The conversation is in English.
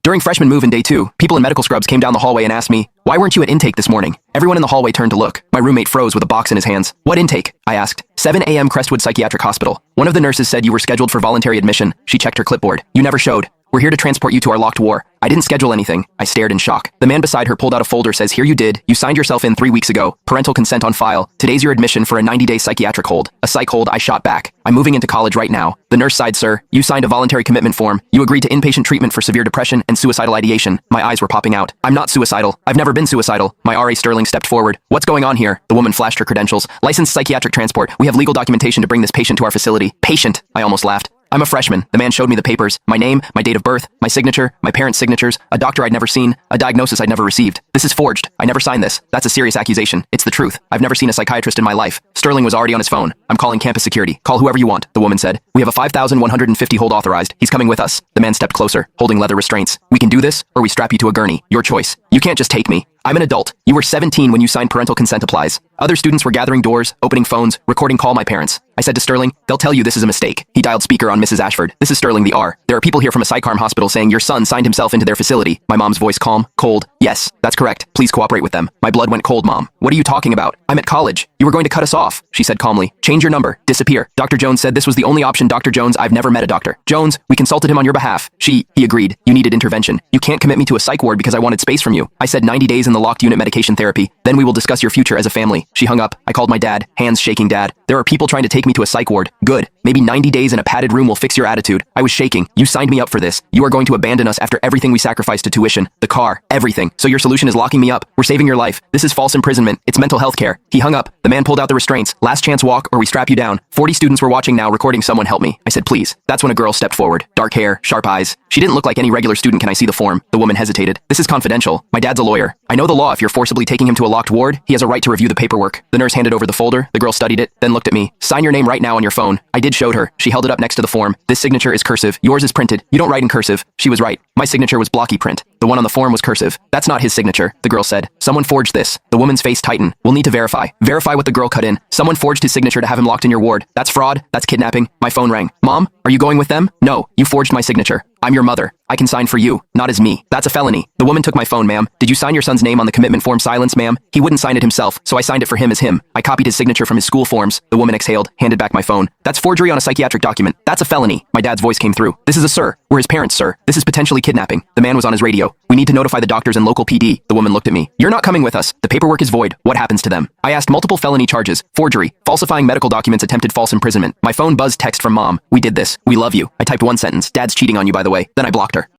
During freshman move-in day 2, people in medical scrubs came down the hallway and asked me, "Why weren't you at intake this morning?" Everyone in the hallway turned to look. My roommate froze with a box in his hands. "What intake?" I asked. 7 a.m. Crestwood Psychiatric Hospital. One of the nurses said you were scheduled for voluntary admission. She checked her clipboard. "You never showed. We're here to transport you to our locked ward." I didn't schedule anything. I stared in shock. The man beside her pulled out a folder, says, "Here you did. You signed yourself in 3 weeks ago. Parental consent on file. Today's your admission for a 90-day psychiatric hold." A psych hold, I shot back. "I'm moving into college right now." The nurse sighed, "Sir, you signed a voluntary commitment form. You agreed to inpatient treatment for severe depression and suicidal ideation." My eyes were popping out. "I'm not suicidal. I've never been suicidal." My RA Sterling stepped forward. "What's going on here?" The woman flashed her credentials. "Licensed psychiatric transport. We have legal documentation to bring this patient to our facility." "Patient?" I almost laughed. "I'm a freshman." The man showed me the papers. My name, my date of birth, my signature, my parents' signatures, a doctor I'd never seen, a diagnosis I'd never received. "This is forged. I never signed this." "That's a serious accusation." "It's the truth. I've never seen a psychiatrist in my life." Sterling was already on his phone. "I'm calling campus security. Call whoever you want," the woman said. "We have a 5,150 hold authorized. He's coming with us." The man stepped closer, holding leather restraints. "We can do this, or we strap you to a gurney. Your choice. You can't just take me. I'm an adult. You were 17 when you signed parental consent applies." Other students were gathering doors, opening phones, recording "Call my parents." I said to Sterling, "They'll tell you this is a mistake." He dialed speaker on Mrs. Ashford. "This is Sterling the R. There are people here from a psycharm hospital saying your son signed himself into their facility." My mom's voice calm, cold. "Yes, that's correct. Please cooperate with them." My blood went cold, Mom. "What are you talking about? I'm at college. You were going to cut us off," she said calmly. "Change your number. Disappear." Dr. Jones said this was the only option. Dr. Jones, I've never met a doctor. "Jones, we consulted him on your behalf." He agreed. "You needed intervention. You can't commit me to a psych ward because I wanted space from you." I said 90 days in the locked unit medication therapy. Then we will discuss your future as a family. She hung up. I called my dad, hands shaking. "Dad, there are people trying to take me to a psych ward." "Good. Maybe 90 days in a padded room will fix your attitude." I was shaking. "You signed me up for this. You are going to abandon us after everything we sacrificed to tuition, the car, everything. So your solution is locking me up. We're saving your life. This is false imprisonment. It's mental health care." He hung up. The man pulled out the restraints. "Last chance walk or we strap you down." 40 students were watching now, recording. "Someone help me." I said, "Please." That's when a girl stepped forward. Dark hair, sharp eyes. She didn't look like any regular student. "Can I see the form?" The woman hesitated. "This is confidential. My dad's a lawyer. I know the law. If you're forcibly taking him to a locked ward, he has a right to review the paperwork." The nurse handed over the folder. The girl studied it, then looked at me. "Sign your name right now on your phone." I did, showed her. She held it up next to the form. "This signature is cursive. Yours is printed. You don't write in cursive." She was right. My signature was blocky print. The one on the form was cursive. "That's not his signature," the girl said. "Someone forged this." The woman's face tightened. "We'll need to verify." Verify what? The girl cut in. "Someone forged his signature to have him locked in your ward. That's fraud. That's kidnapping." My phone rang. "Mom, are you going with them?" "No, you forged my signature. I'm your mother. I can sign for you, not as me. That's a felony." The woman took my phone. "Ma'am, did you sign your son's name on the commitment form?" "Silence, ma'am. He wouldn't sign it himself, so I signed it for him as him. I copied his signature from his school forms." The woman exhaled, handed back my phone. "That's forgery on a psychiatric document. That's a felony." My dad's voice came through. "This is a sir. We're his parents, sir. This is potentially kidnapping." The man was on his radio. "We need to notify the doctors and local PD." The woman looked at me. "You're not coming with us. The paperwork is void. What happens to them?" I asked. "Multiple felony charges. Forgery, falsifying medical documents, attempted false imprisonment." My phone buzzed. Text from Mom. "We did this. We love you." I typed one sentence. "Dad's cheating on you, by the way." Then I blocked her.